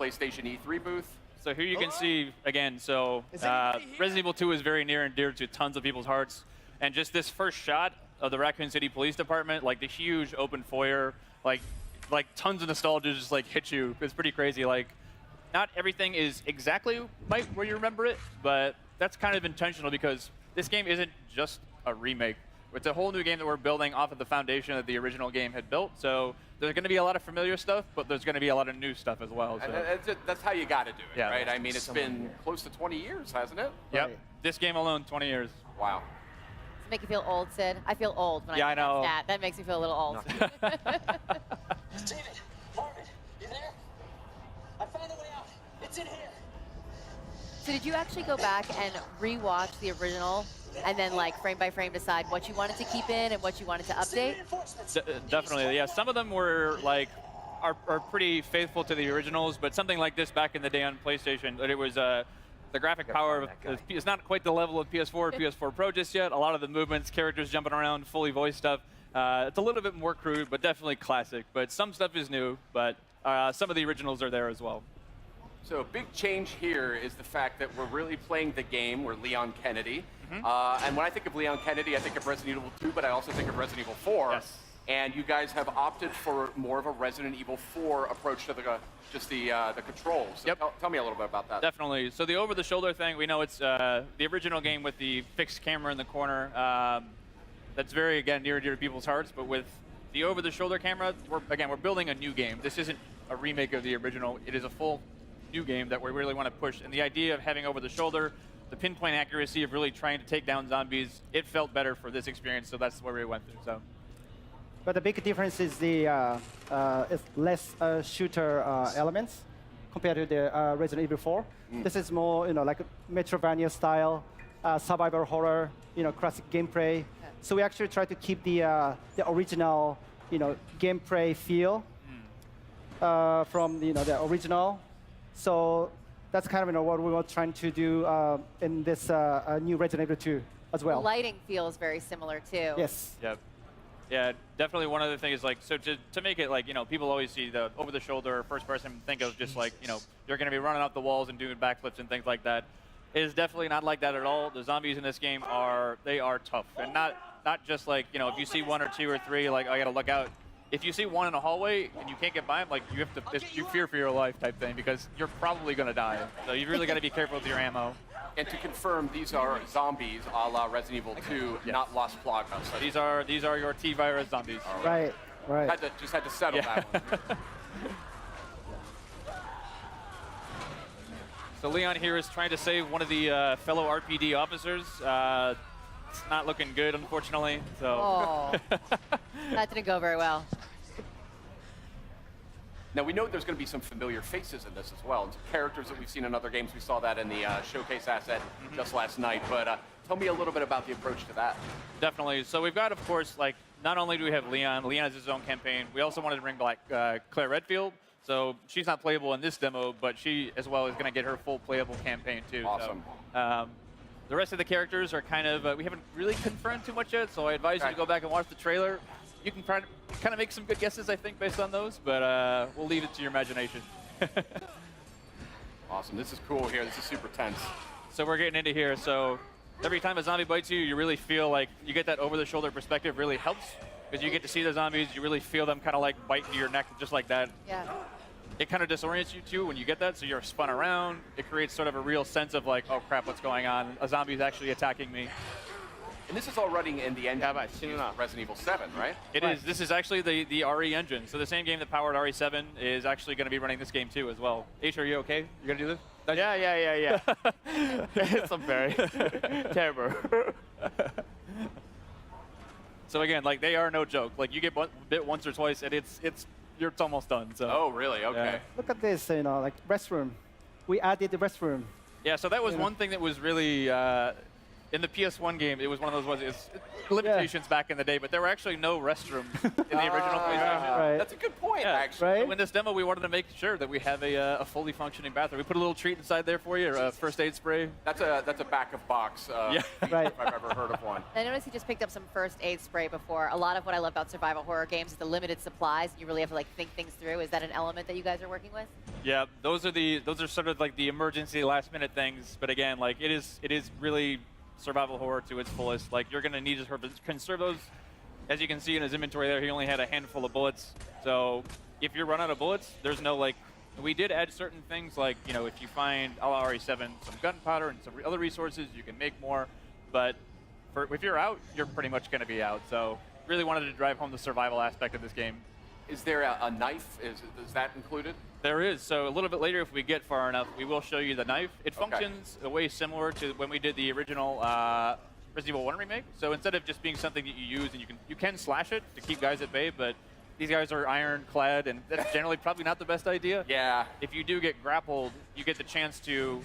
PlayStation E3 booth. So here you can see, again, so Resident Evil 2 is very near and dear to tons of people's hearts. And just this first shot of the Raccoon City Police Department, like the huge open foyer, like tons of nostalgia just like hit you. It's pretty crazy. Like, not everything is exactly where you remember it, but that's kind of intentional because this game isn't just a remake. It's a whole new game that we're building off of the foundation that the original game had built. So there's going to be a lot of familiar stuff, but there's going to be a lot of new stuff as well. So. And that's how you got to do it, right? I mean, it's been close to 20 years, hasn't it? Yep. Right. This game alone, 20 years. Wow. Does it make you feel old, Sid? I feel old when I know. That makes me feel a little old. David, Marvin, you there? I found a way out. It's in here. So did you actually go back and re-watch the original and then like frame by frame decide what you wanted to keep in and what you wanted to update? Definitely, yeah. Some of them were like are pretty faithful to the originals, but something like this back in the day on PlayStation, it was the graphic power is not quite the level of PS4 or PS4 Pro just yet. A lot of the movements, characters jumping around, fully voiced stuff. It's a little bit more crude, but definitely classic. But some stuff is new, but some of the originals are there as well. So a big change here is the fact that we're really playing the game. We're Leon Kennedy. And when I think of Leon Kennedy, I think of Resident Evil 2, but I also think of Resident Evil 4. Yes. And you guys have opted for more of a Resident Evil 4 approach to the controls. So Yep. Tell me a little bit about that. Definitely. So the over-the-shoulder thing, we know it's the original game with the fixed camera in the corner. That's very, again, near and dear to people's hearts. But with the over-the-shoulder camera, we're building a new game. This isn't a remake of the original. It is a full new game that we really want to push. And the idea of having over-the-shoulder, the pinpoint accuracy of really trying to take down zombies, it felt better for this experience, so that's where we went through. So. But the big difference is the it's less shooter elements compared to the Resident Evil 4. This is more, like a Metroidvania style, survival horror, classic gameplay. So we actually try to keep the original, gameplay feel from the original. So that's kind of what we were trying to do in this new Resident Evil 2 as well. The lighting feels very similar too. Yes. Yep. Yeah, definitely one other thing is like, so to make it like, people always see the over-the-shoulder first person, think of just like, you're going to be running up the walls and doing backflips and things like that. It is definitely not like that at all. The zombies in this game are tough. And not just like, if you see one or two or three, like, I got to look out. If you see one in a hallway and you can't get by them, like you fear for your life type thing because you're probably going to die. So you really got to be careful with your ammo. And to confirm, these are zombies a la Resident Evil 2, not Las Plagas. So these are your T-virus zombies. Right. Just had to settle that one. So Leon here is trying to save one of the fellow RPD officers. It's not looking good, unfortunately. So. Oh, that didn't go very well. Now, we know there's going to be some familiar faces in this as well. Some characters that we've seen in other games. We saw that in the showcase asset just last night. But tell me a little bit about the approach to that. Definitely. So we've got, of course, like, not only do we have Leon has his own campaign, we also wanted to bring back Claire Redfield. So she's not playable in this demo, but she, as well, is going to get her full playable campaign, too. Awesome. So, the rest of the characters are kind of, we haven't really confirmed too much yet, so I advise you to go back and watch the trailer. You can kind of make some good guesses, I think, based on those, but we'll leave it to your imagination. Awesome. This is cool here. This is super tense. So we're getting into here. So every time a zombie bites you, you really feel like you get that over-the-shoulder perspective really helps because you get to see the zombies. You really feel them kind of like bite into your neck just like that. Yeah. It kind of disorients you, too, when you get that, so you're spun around. It creates sort of a real sense of like, oh, crap, what's going on? A zombie is actually attacking me. And this is all running in the engine of Resident Evil 7, right? It is. This is actually the RE engine. So the same game that powered RE7 is actually going to be running this game too as well. H, are you okay? You going to do this? Yeah. It's very terrible. So again, like they are no joke. Like you get bit once or twice and it's almost done. So. Oh, really? Okay. Yeah. Look at this, restroom. We added the restroom. Yeah, so that was one thing that was really in the PS1 game, it was one of those ones. It's limitations back in the day, but there were actually no restrooms in the original PlayStation. Right. That's a good point, Yeah. actually. Right. So in this demo, we wanted to make sure that we have a fully functioning bathroom. We put a little treat inside there for you, or a first aid spray. That's a back of box. Yeah. Right. If I've ever heard of one. I noticed you just picked up some first aid spray before. A lot of what I love about survival horror games is the limited supplies. You really have to like think things through. Is that an element that you guys are working with? Yeah, those are sort of like the emergency last minute things. But again, like it is really survival horror to its fullest. Like you're gonna need to conserve those. As you can see in his inventory there, he only had a handful of bullets. So if you run out of bullets, there's no like. We did add certain things like, you know, if you find a la RE7 some gunpowder and some other resources, you can make more. But if you're out, you're pretty much going to be out. So really wanted to drive home the survival aspect of this game. Is there a knife? Is that included? There is. So a little bit later, if we get far enough, we will show you the knife. It Okay. functions a way similar to when we did the original Resident Evil 1 remake. So instead of just being something that you use and you can slash it to keep guys at bay, but these guys are ironclad, and that's generally probably not the best idea. Yeah. If you do get grappled, you get the chance to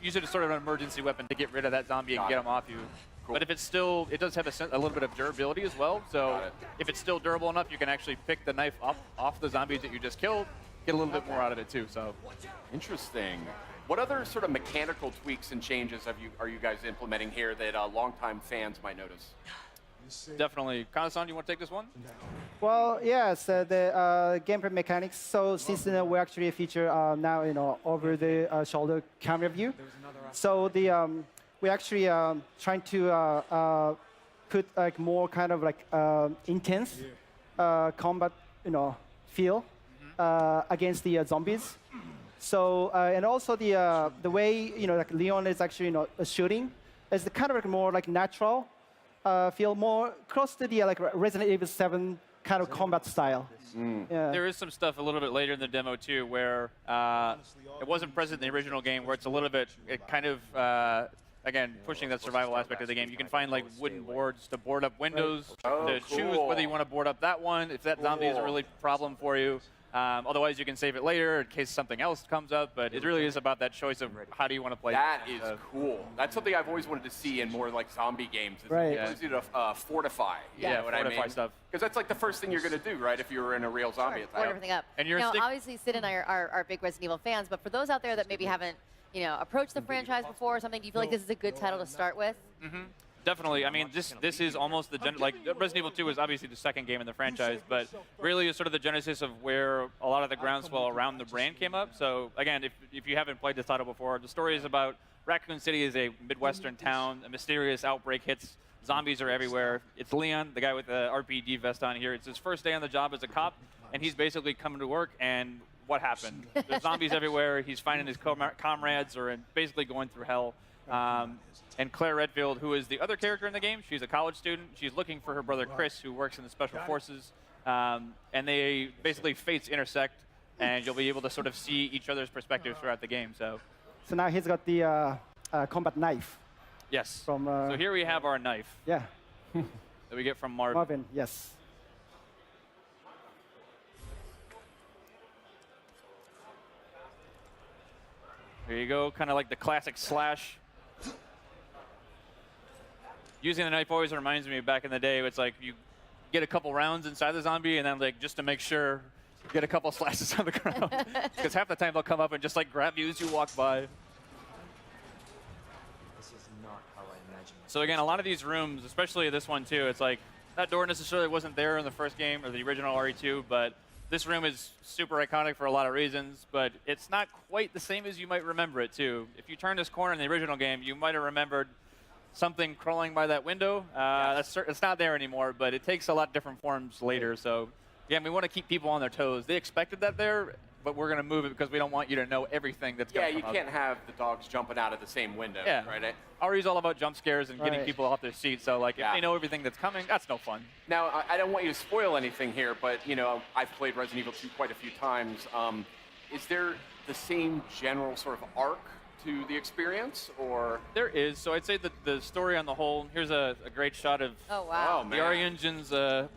use it as sort of an emergency weapon to get rid of that zombie and Got get it. him off you. Cool. But if it's still, it does have a little bit of durability as well. So Got it. if it's still durable enough, you can actually pick the knife up off the zombies that you just killed, get a little bit more out of it too. So Interesting. What other sort of mechanical tweaks and changes are you guys implementing here that longtime fans might notice? definitely, Kana-san, you want to take this one? Well, yes, the gameplay mechanics. So since we actually feature now over the shoulder camera view, so the we actually trying to put like more kind of like intense combat feel against the zombies. So and also the way like Leon is actually shooting is the kind of like more like natural. Feel more close to the like Resident Evil 7 kind of combat style. Yeah. There is some stuff a little bit later in the demo too, where it wasn't present in the original game, where it's a little bit, it kind of, again, pushing that survival aspect of the game. You can find like wooden boards to board up windows, Oh, to choose cool. whether you want to board up that one, if that zombie is a really problem for you. Otherwise, you can save it later in case something else comes up. But it really is about that choice of how do you want to play. That is cool. That's something I've always wanted to see in more like zombie games. Is Right. the ability to fortify. You Yeah, know what I fortify mean? stuff. Because that's like the first thing you're going to do, right? If you were in a real zombie Board attack. everything up. And you're now, stick- obviously, Sid and I are big Resident Evil fans, but for those out there that maybe haven't, approached the franchise before or something, do you feel like this is a good title to start with? Definitely. I mean, this is almost the like Resident Evil 2 is obviously the second game in the franchise, but really is sort of the genesis of where a lot of the groundswell around the brand came up. So again, if you haven't played this title before, the story is about Raccoon City is a Midwestern town. A mysterious outbreak hits. Zombies are everywhere. It's Leon, the guy with the RPG vest on here. It's his first day on the job as a cop, and he's basically coming to work, and what happened? There's zombies everywhere. He's finding his comrades are basically going through hell. And Claire Redfield, who is the other character in the game, she's a college student. She's looking for her brother Chris, who works in the special forces. And they basically fates intersect, and you'll be able to sort of see each other's perspectives throughout the game. So So now he's got the combat knife yes. from. So here we have our knife Yeah, that we get from Marvin. Marvin. Yes. There you go, kind of like the classic slash. Using the knife always reminds me of back in the day. It's like you get a couple rounds inside the zombie, and then like just to make sure, get a couple slashes on the ground. Because half the time they'll come up and just like grab you as you walk by. This is not how I imagined it. So again, a lot of these rooms, especially this one too, it's like that door necessarily wasn't there in the first game or the original RE2, but this room is super iconic for a lot of reasons, but it's not quite the same as you might remember it too. If you turn this corner in the original game, you might have remembered something crawling by that window. It's not there anymore, but it takes a lot different forms later. So again, we want to keep people on their toes. They expected that there, but we're going to move it because we don't want you to know everything that's Yeah, going to you come can't up. have the dogs jumping out of the same window, Yeah. right? RE's all about jump scares and getting Right. people off their seats. So like, Yeah. if they know everything that's coming, that's no fun. Now, I don't want you to spoil anything here, but I've played Resident Evil 2 quite a few times. Is there the same general sort of arc to the experience, or? There is. So I'd say that the story on the whole, here's a great shot of Oh, wow. Oh, the man. RE Engine's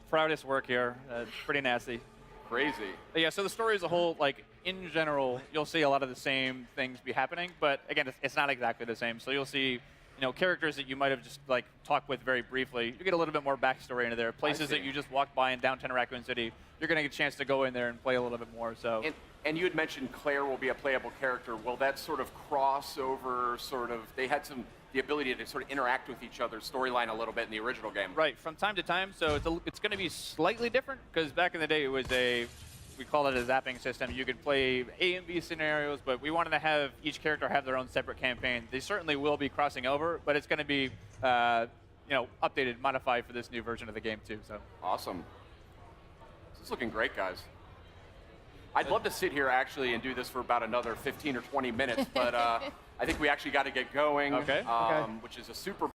proudest work here. It's pretty nasty. Crazy. But yeah, so the story as a whole, like in general, you'll see a lot of the same things be happening, but again, it's not exactly the same. So you'll see, characters that you might have just like talked with very briefly. You get a little bit more backstory into there. Places that you just walked by in downtown Raccoon City, you're going to get a chance to go in there and play a little bit more. So. And you had mentioned Claire will be a playable character. Will that sort of crossover, they had the ability to sort of interact with each other's storyline a little bit in the original game. Right, from time to time. So it's going to be slightly different because back in the day it was we call it a zapping system. You could play A and B scenarios, but we wanted to have each character have their own separate campaign. They certainly will be crossing over, but it's going to be updated, modified for this new version of the game too. So awesome. This is looking great, guys. I'd love to sit here actually and do this for about another 15 or 20 minutes, but I think we actually got to get going, okay. Which is a super